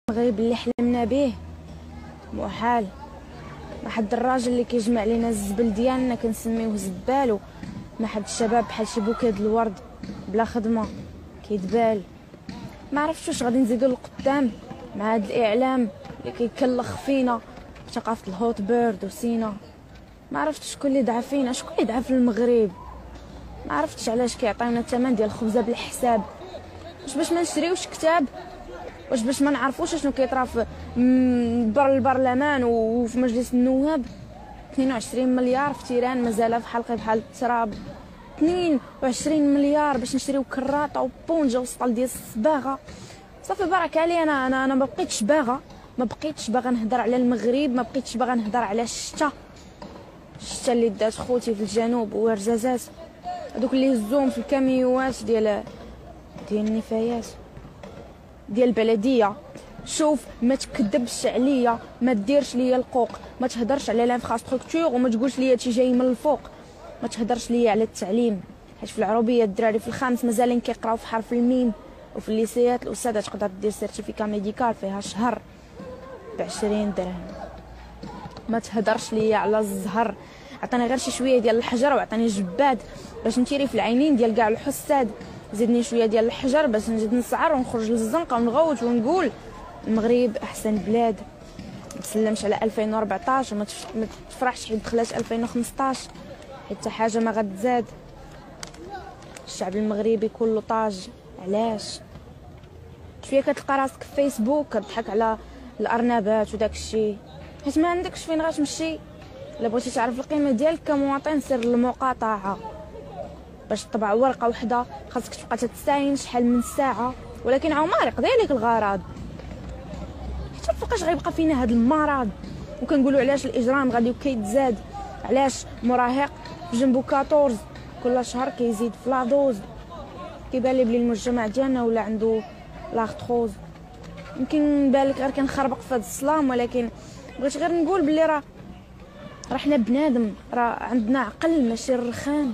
المغرب اللي حلمنا به محال. ما حد الراجل اللي كيجمع لينا الزبل ديالنا كنسميوه زبالو، ما حد الشباب بحال شي بوكيه د الورد بلا خدمه كيدبال. ما عرفتش واش غادي نزيدو لقدام مع هاد الاعلام اللي كيكلخ فينا ثقافه الهوت بيرد وسينا. ما عرفتش شكون اللي ضعف فينا، شكون اللي ضعف المغرب. ما عرفتش علاش كيعطيونا الثمن ديال الخبزه بالحساب. واش باش ما نشريوش كتاب؟ واش باش ما نعرفوش شنو كيطرا في البرلمان وفي مجلس النواب؟ 22 مليار في تيران مازال في حلقي بحال التراب. 22 مليار باش نشريو كراطه وبونجه وسطال ديال الصباغه. صافي بارك علي. انا ما بقيتش باغا نهضر على المغرب، ما بقيتش باغا نهضر على الشتا اللي دات خوتي في الجنوب ورزازات هذوك اللي هزوهم في الكاميوات ديال النفايات ديال البلديه. شوف ما تكذبش عليا، ما ديرش ليا القوق، ما تهضرش على لانفراستركتور وما تقولش ليا هادشي جاي من الفوق. ما تهضرش ليا على التعليم، حيت في العروبيه الدراري في الخامس مازالين كيقراو في حرف الميم، وفي الليسيات الاستاذه تقدر دير سيرتيفيكا ميديكال فيها شهر ب20 درهم. ما تهضرش ليا على الزهر، عطيني غير شي شويه ديال الحجر وعطيني جباد باش نتيري في العينين ديال كاع الحساد. زيدني شويه ديال الحجر باش نزيد نسعر ونخرج للزنقه ونغوت ونقول المغرب احسن بلاد. ما تسلمش على 2014 وما تفرحش حيت دخلات 2015 حيت حتى حاجه ما غتزاد. الشعب المغربي كله طاج. علاش؟ شويه كتلقى راسك في فيسبوك كتضحك على الارنبات وداك الشيء حيت ما عندكش فين غتمشي. الا بغيتي تعرف القيمه ديالك كمواطن سير للمقاطعه. باش تطبع ورقه وحده خاصك تبقى تتساين شحال من ساعه، ولكن عمر يقضي عليك الغرض. حتى فوقاش غيبقى فينا هاد المرض وكنقولوا علاش الاجرام غادي كيتزاد، علاش مراهق جنبو 14 كل شهر كيزيد في لادوز. كيبان لي بلي المجتمع ديالنا ولا عنده لاختروز. يمكن بالك غير كنخربق في هاد السلام، ولكن بغيت غير نقول بلي راه حنا بنادم، راه عندنا عقل ماشي الرخام.